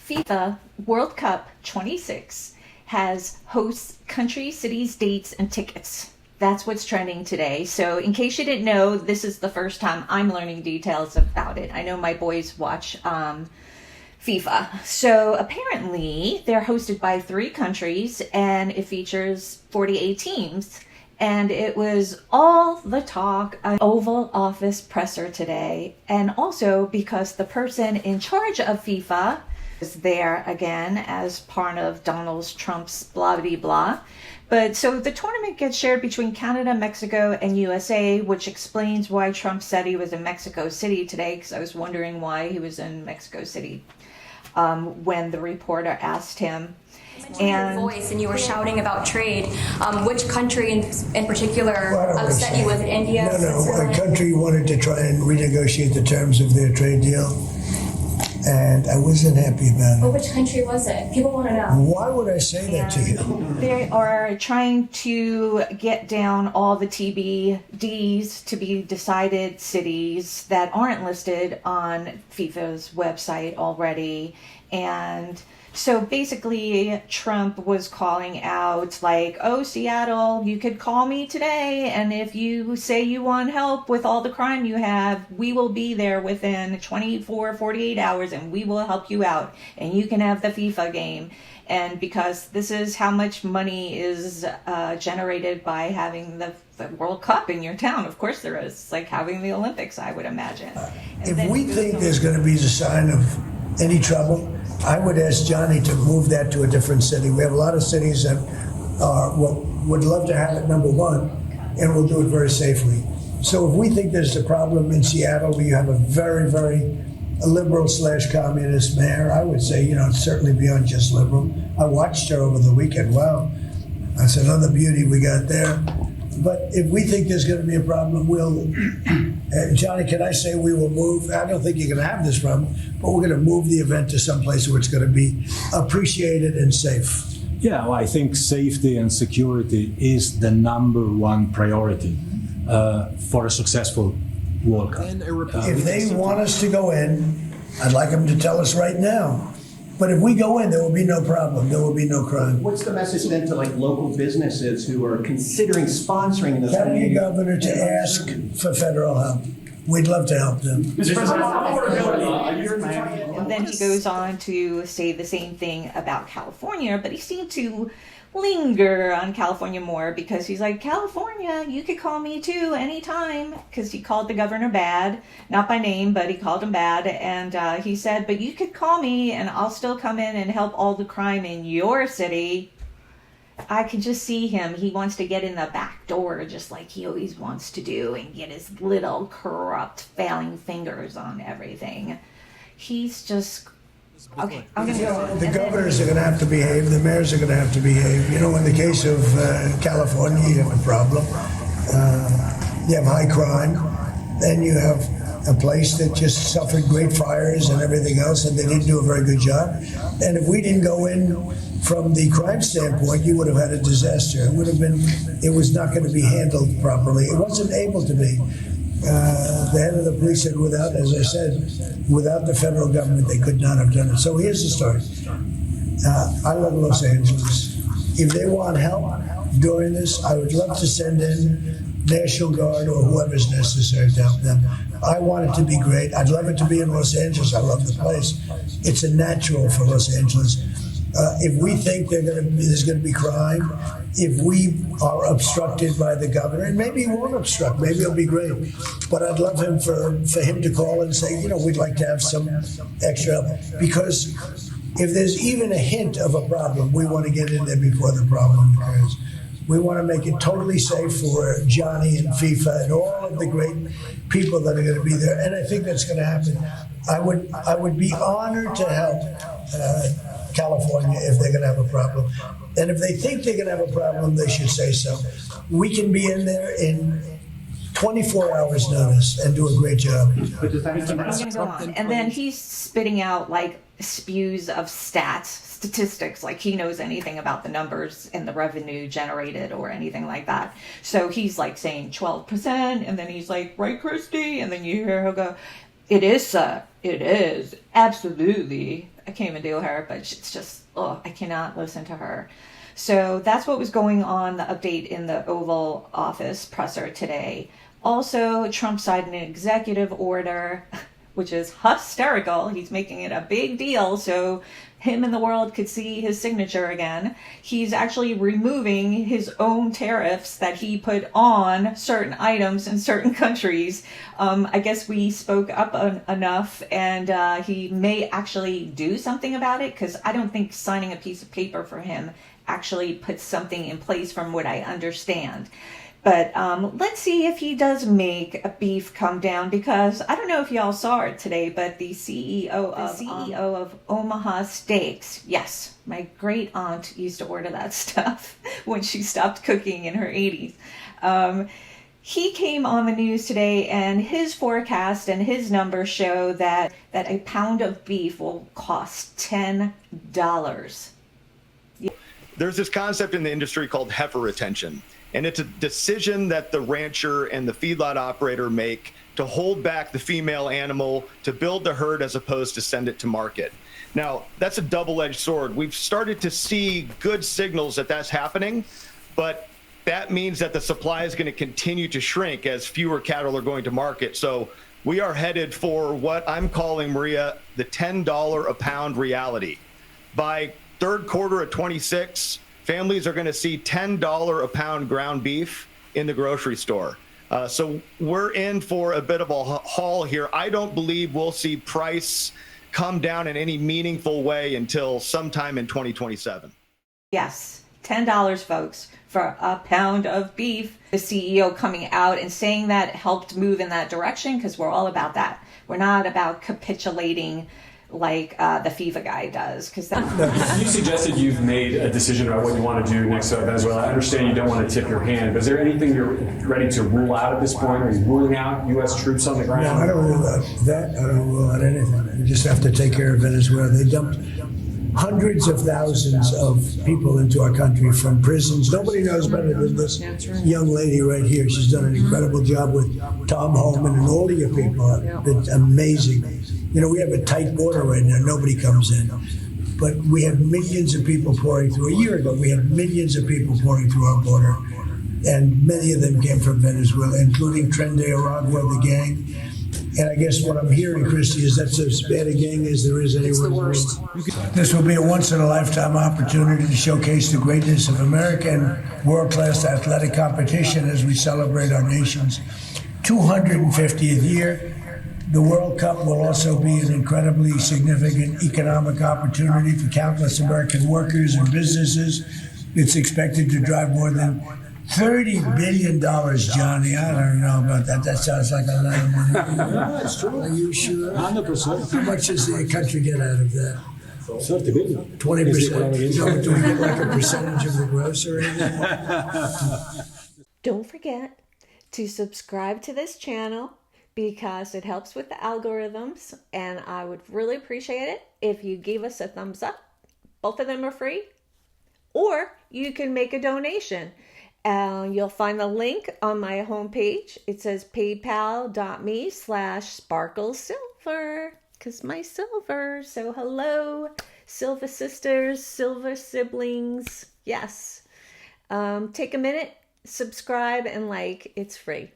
FIFA World Cup 26 has hosts, country, cities, dates, and tickets. That's what's trending today. So in case you didn't know, this is the first time I'm learning details about it. I know my boys watch FIFA. So apparently they're hosted by 3 countries and it features 48 teams. And it was all the talk on Oval Office presser today. And also because the person in charge of FIFA is there again as part of Donald Trump's blah blah blah. But so the tournament gets shared between Canada, Mexico, and USA, which explains why Trump said he was in Mexico City today, because I was wondering why he was in Mexico City when the reporter asked him. And your voice, and you were shouting about trade. Which country in particular upset you? Was it India? No. A country wanted to try and renegotiate the terms of their trade deal, and I wasn't happy about it. But which country was it? People want to know. Why would I say that to you? They are trying to get down all the TBDs, to be decided cities, that aren't listed on FIFA's website already. And so basically, Trump was calling out like, oh, Seattle, you could call me today. And if you say you want help with all the crime you have, we will be there within 24, 48 hours and we will help you out. And you can have the FIFA game. And because this is how much money is generated by having the World Cup in your town. Of course there is. It's like having the Olympics, I would imagine. If we think there's going to be a sign of any trouble, I would ask Johnny to move that to a different city. We have a lot of cities that would love to have it, number one, and will do it very safely. So if we think there's a problem in Seattle where you have a very, very liberal/communist mayor, I would say, it's certainly beyond just liberal. I watched her over the weekend. Wow, that's another beauty we got there. But if we think there's going to be a problem, Johnny, can I say we will move? I don't think you're going to have this problem, but we're going to move the event to some place where it's going to be appreciated and safe. Yeah, well, I think safety and security is the number one priority for a successful World Cup. If they want us to go in, I'd like them to tell us right now. But if we go in, there will be no problem. There will be no crime. What's the message then to local businesses who are considering sponsoring this? Tell your governor to ask for federal help. We'd love to help them. And then he goes on to say the same thing about California, but he seemed to linger on California more because he's like, California, you could call me too anytime, because he called the governor bad, not by name, but he called him bad. And he said, but you could call me and I'll still come in and help all the crime in your city. I could just see him. He wants to get in the back door just like he always wants to do and get his little corrupt failing fingers on everything. He's just okay. I'm gonna go. The governors are going to have to behave. The mayors are going to have to behave. In the case of California, you have a problem. You have high crime. Then you have a place that just suffered great fires and everything else, and they didn't do a very good job. And if we didn't go in from the crime standpoint, you would have had a disaster. It was not going to be handled properly. It wasn't able to be. The head of the police said without the federal government, they could not have done it. So here's the story. I love Los Angeles. If they want help during this, I would love to send in National Guard or whoever's necessary to help them. I want it to be great. I'd love it to be in Los Angeles. I love the place. It's a natural for Los Angeles. If we think there's going to be crime, if we are obstructed by the governor, and maybe he won't obstruct, maybe it'll be great. But I'd love for him to call and say, we'd like to have some extra help. Because if there's even a hint of a problem, we want to get in there before the problem occurs. We want to make it totally safe for Johnny and FIFA and all of the great people that are going to be there. And I think that's going to happen. I would be honored to help California if they're going to have a problem. And if they think they're going to have a problem, they should say so. We can be in there in 24 hours notice and do a great job. I'm going to go on. And then he's spitting out like spews of statistics, like he knows anything about the numbers and the revenue generated or anything like that. So he's like saying 12%, and then he's like, right, Christy? And then you hear her go, it is, sir. It is. Absolutely. I can't even do her, but it's just, oh, I cannot listen to her. So that's what was going on, the update in the Oval Office presser today. Also, Trump signed an executive order, which is hysterical. He's making it a big deal so him and the world could see his signature again. He's actually removing his own tariffs that he put on certain items in certain countries. I guess we spoke up enough, and he may actually do something about it, because I don't think signing a piece of paper for him actually puts something in place from what I understand. But let's see if he does make a beef come down, because I don't know if y'all saw it today, but the CEO of Omaha Steaks, yes, my great aunt used to order that stuff when she stopped cooking in her 80s. He came on the news today, and his forecast and his numbers show that a pound of beef will cost $10. There's this concept in the industry called heifer retention. And it's a decision that the rancher and the feedlot operator make to hold back the female animal to build the herd as opposed to send it to market. Now, that's a double-edged sword. We've started to see good signals that that's happening, but that means that the supply is going to continue to shrink as fewer cattle are going to market. So we are headed for what I'm calling, Maria, the $10 a pound reality. By third quarter of 26, families are going to see $10 a pound ground beef in the grocery store. So we're in for a bit of a haul here. I don't believe we'll see price come down in any meaningful way until sometime in 2027. Yes, $10, folks, for a pound of beef. The CEO coming out and saying that helped move in that direction, because we're all about that. We're not about capitulating like the FIFA guy does. Because you suggested you've made a decision about what you want to do next to Venezuela. I understand you don't want to tip your hand, but is there anything you're ready to rule out at this point? Are you ruling out U.S. troops on the ground? No, I don't rule out that. I don't rule out anything. We just have to take care of Venezuela. They dumped hundreds of thousands of people into our country from prisons. Nobody knows better than this young lady right here. She's done an incredible job with Tom Homan and all of your people. It's amazing. You know, we have a tight border right now. Nobody comes in. But we have millions of people pouring through. A year ago, we had millions of people pouring through our border. And many of them came from Venezuela, including Tren de Aragua, the gang. And I guess what I'm hearing, Christy, is that's as bad a gang as there is anywhere in the world. This will be a once-in-a-lifetime opportunity to showcase the greatness of American world-class athletic competition as we celebrate our nation's 250th year. The World Cup will also be an incredibly significant economic opportunity for countless American workers and businesses. It's expected to drive more than $30 billion, Johnny. I don't know about that. That sounds like a lot of money. Yeah, it's true. Are you sure? 100%. How much does the country get out of that? 30 billion. 20%. Do we get like a percentage of the gross or anything? don't forget to subscribe to this channel, because it helps with the algorithms, and I would really appreciate it if you gave us a thumbs up. Both of them are free. Or you can make a donation. You'll find the link on my homepage. It says paypal.me/sparklesilver, because my silver. So hello, Silver sisters, Silver siblings. Yes. Take a minute, subscribe, and like. It's free.